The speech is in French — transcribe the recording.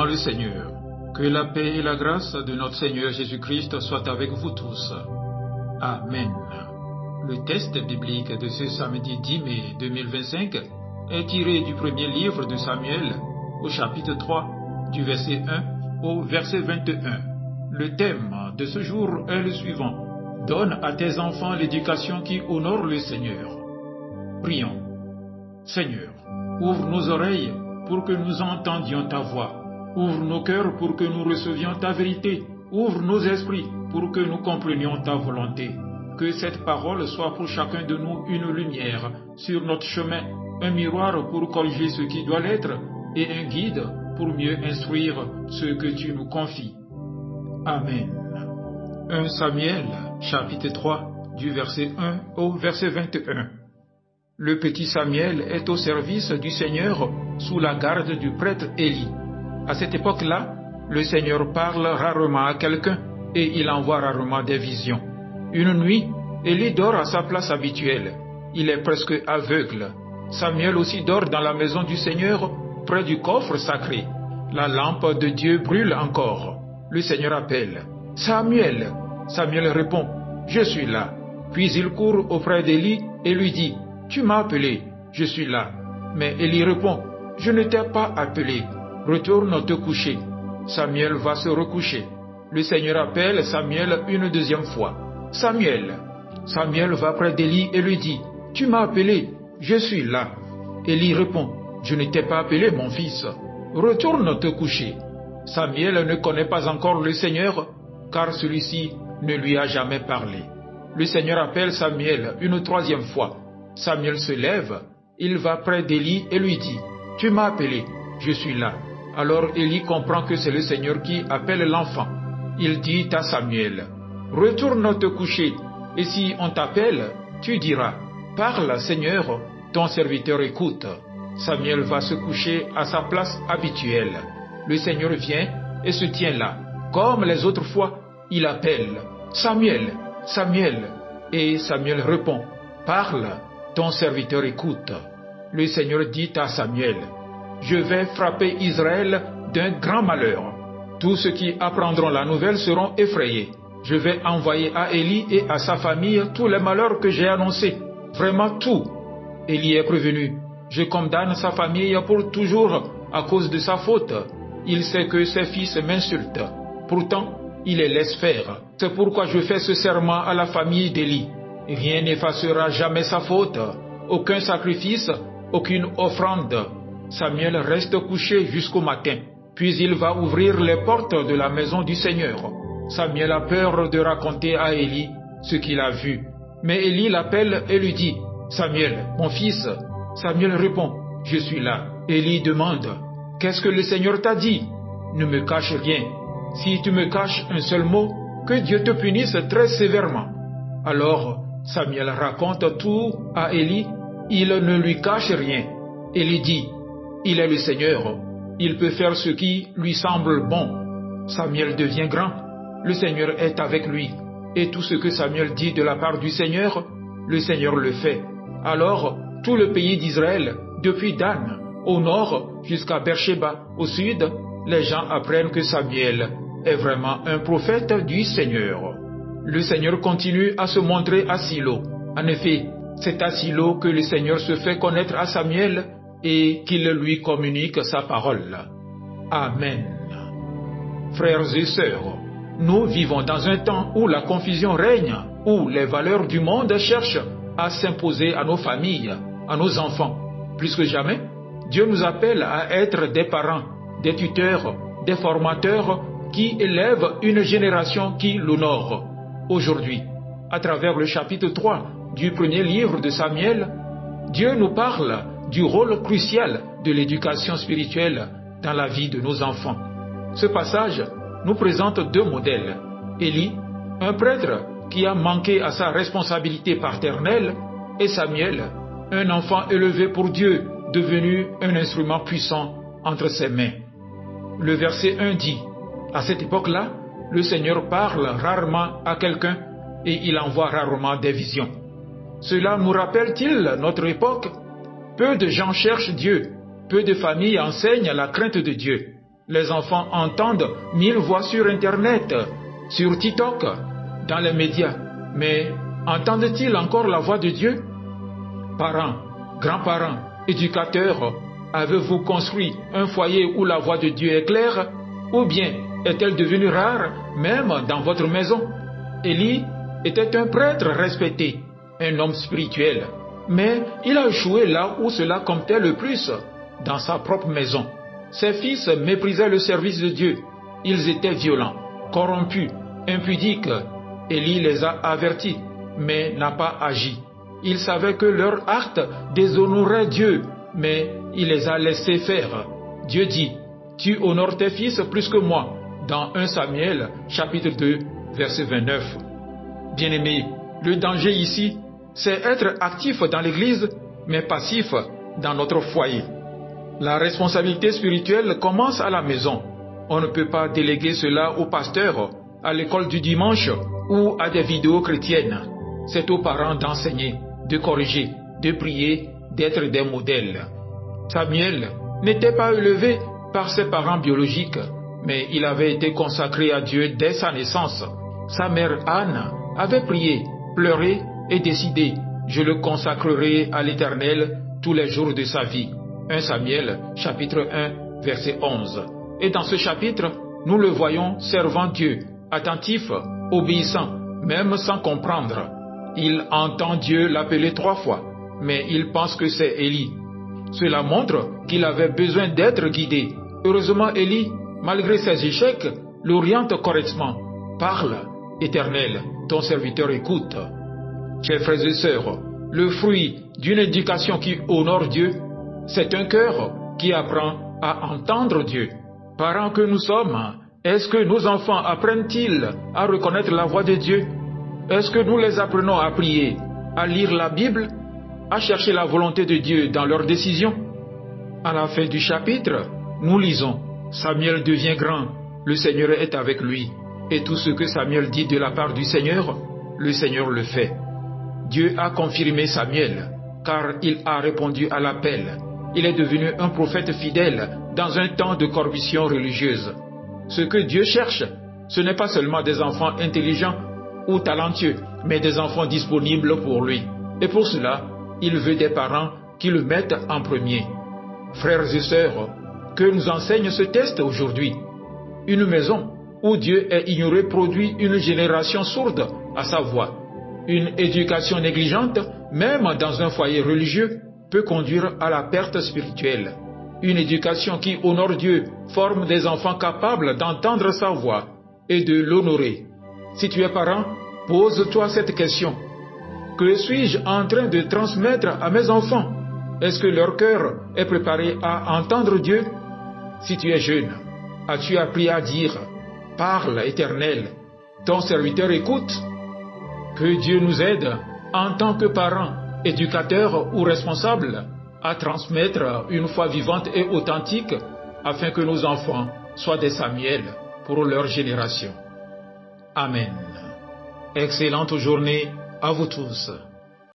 dans le Seigneur. Que la paix et la grâce de notre Seigneur Jésus-Christ soient avec vous tous. Amen. Le texte biblique de ce samedi 10 mai 2025 est tiré du premier livre de Samuel, au chapitre 3, du verset 1 au verset 21. Le thème de ce jour est le suivant. Donne à tes enfants l'éducation qui honore le Seigneur. Prions. Seigneur, ouvre nos oreilles pour que nous entendions ta voix. Ouvre nos cœurs pour que nous recevions ta vérité. Ouvre nos esprits pour que nous comprenions ta volonté. Que cette parole soit pour chacun de nous une lumière sur notre chemin, un miroir pour corriger ce qui doit l'être et un guide pour mieux instruire ce que tu nous confies. Amen. 1 Samuel, chapitre 3, du verset 1 au verset 21. Le petit Samuel est au service du Seigneur sous la garde du prêtre Élie. À cette époque-là, le Seigneur parle rarement à quelqu'un et il envoie rarement des visions. Une nuit, Élie dort à sa place habituelle. Il est presque aveugle. Samuel aussi dort dans la maison du Seigneur, près du coffre sacré. La lampe de Dieu brûle encore. Le Seigneur appelle. « Samuel !» Samuel répond. « Je suis là. » Puis il court auprès d'Élie et lui dit. « Tu m'as appelé. Je suis là. » Mais Élie répond. « Je ne t'ai pas appelé. Retourne te coucher. » Samuel va se recoucher. Le Seigneur appelle Samuel une deuxième fois. « Samuel !» Samuel va près d'Élie et lui dit. « Tu m'as appelé. Je suis là. » Élie répond. « Je ne t'ai pas appelé, mon fils. Retourne te coucher. » Samuel ne connaît pas encore le Seigneur, car celui-ci ne lui a jamais parlé. Le Seigneur appelle Samuel une troisième fois. Samuel se lève, il va près d'Élie et lui dit, « Tu m'as appelé, je suis là. » Alors Élie comprend que c'est le Seigneur qui appelle l'enfant. Il dit à Samuel, « Retourne te coucher, et si on t'appelle, tu diras, « Parle, Seigneur, ton serviteur écoute. » Samuel va se coucher à sa place habituelle. Le Seigneur vient et se tient là. Comme les autres fois, il appelle, « Samuel, Samuel !» Et Samuel répond, « Parle, ton serviteur écoute. » Le Seigneur dit à Samuel, « Je vais frapper Israël d'un grand malheur. Tous ceux qui apprendront la nouvelle seront effrayés. Je vais envoyer à Élie et à sa famille tous les malheurs que j'ai annoncés. Vraiment tout. » Élie est prévenu. « Je condamne sa famille pour toujours à cause de sa faute. Il sait que ses fils m'insultent. Pourtant, il les laisse faire. C'est pourquoi je fais ce serment à la famille d'Élie. Rien n'effacera jamais sa faute. Aucun sacrifice, aucune offrande. » Samuel reste couché jusqu'au matin. Puis il va ouvrir les portes de la maison du Seigneur. Samuel a peur de raconter à Élie ce qu'il a vu. Mais Élie l'appelle et lui dit, « Samuel, mon fils !» Samuel répond, « Je suis là. » Élie demande, « Qu'est-ce que le Seigneur t'a dit? Ne me cache rien. Si tu me caches un seul mot, que Dieu te punisse très sévèrement. » Alors Samuel raconte tout à Élie. Il ne lui cache rien. Élie dit, « Il est le Seigneur. Il peut faire ce qui lui semble bon. » Samuel devient grand. Le Seigneur est avec lui. Et tout ce que Samuel dit de la part du Seigneur, le Seigneur le fait. Alors, tout le pays d'Israël, depuis Dan, au nord jusqu'à Beersheba, au sud, les gens apprennent que Samuel est vraiment un prophète du Seigneur. Le Seigneur continue à se montrer à Silo. En effet, c'est à Silo que le Seigneur se fait connaître à Samuel et qu'il lui communique sa parole. Amen. Frères et sœurs, nous vivons dans un temps où la confusion règne, où les valeurs du monde cherchent à s'imposer à nos familles, à nos enfants. Plus que jamais, Dieu nous appelle à être des parents, des tuteurs, des formateurs qui élèvent une génération qui l'honore. Aujourd'hui, à travers le chapitre 3 du premier livre de Samuel, Dieu nous parle du rôle crucial de l'éducation spirituelle dans la vie de nos enfants. Ce passage nous présente deux modèles. Élie, un prêtre qui a manqué à sa responsabilité paternelle, et Samuel, un enfant élevé pour Dieu, devenu un instrument puissant entre ses mains. Le verset 1 dit, « À cette époque-là, le Seigneur parle rarement à quelqu'un et il envoie rarement des visions. » Cela nous rappelle-t-il notre époque? Peu de gens cherchent Dieu, peu de familles enseignent la crainte de Dieu. Les enfants entendent 1000 voix sur Internet, sur TikTok, dans les médias. Mais entendent-ils encore la voix de Dieu? Parents, grands-parents, éducateurs, avez-vous construit un foyer où la voix de Dieu est claire? Ou bien est-elle devenue rare, même dans votre maison? Élie était un prêtre respecté, un homme spirituel. Mais il a échoué là où cela comptait le plus, dans sa propre maison. Ses fils méprisaient le service de Dieu. Ils étaient violents, corrompus, impudiques. Élie les a avertis, mais n'a pas agi. Il savait que leur acte déshonorait Dieu, mais il les a laissés faire. Dieu dit, « Tu honores tes fils plus que moi » dans 1 Samuel, chapitre 2, verset 29. Bien-aimés, le danger ici, c'est être actif dans l'Église, mais passif dans notre foyer. La responsabilité spirituelle commence à la maison. On ne peut pas déléguer cela au pasteur, à l'école du dimanche ou à des vidéos chrétiennes. C'est aux parents d'enseigner, de corriger, de prier, d'être des modèles. Samuel n'était pas élevé par ses parents biologiques, mais il avait été consacré à Dieu dès sa naissance. Sa mère Anne avait prié, pleuré et décidé « Je le consacrerai à l'Éternel tous les jours de sa vie ». 1 Samuel, chapitre 1, verset 11. Et dans ce chapitre, nous le voyons servant Dieu, attentif, obéissant, même sans comprendre. Il entend Dieu l'appeler 3 fois, mais il pense que c'est Élie. Cela montre qu'il avait besoin d'être guidé. Heureusement, Élie, malgré ses échecs, l'oriente correctement. Parle, Éternel, ton serviteur écoute. Chers frères et sœurs, le fruit d'une éducation qui honore Dieu, c'est un cœur qui apprend à entendre Dieu. Parents que nous sommes, est-ce que nos enfants apprennent-ils à reconnaître la voix de Dieu? Est-ce que nous les apprenons à prier, à lire la Bible, à chercher la volonté de Dieu dans leurs décisions? À la fin du chapitre, nous lisons « Samuel devient grand, le Seigneur est avec lui. Et tout ce que Samuel dit de la part du Seigneur, le Seigneur le fait. » Dieu a confirmé Samuel, car il a répondu à l'appel. Il est devenu un prophète fidèle dans un temps de corruption religieuse. Ce que Dieu cherche, ce n'est pas seulement des enfants intelligents ou talentueux, mais des enfants disponibles pour lui. Et pour cela, il veut des parents qui le mettent en premier. Frères et sœurs, que nous enseigne ce texte aujourd'hui? Une maison où Dieu est ignoré produit une génération sourde à sa voix. Une éducation négligente, même dans un foyer religieux, peut conduire à la perte spirituelle. Une éducation qui honore Dieu forme des enfants capables d'entendre sa voix et de l'honorer. Si tu es parent, pose-toi cette question. Que suis-je en train de transmettre à mes enfants? Est-ce que leur cœur est préparé à entendre Dieu? Si tu es jeune, as-tu appris à dire « Parle, Éternel, ton serviteur écoute » Que Dieu nous aide, en tant que parents, éducateurs ou responsables, à transmettre une foi vivante et authentique afin que nos enfants soient des Samuel pour leur génération. Amen. Excellente journée à vous tous.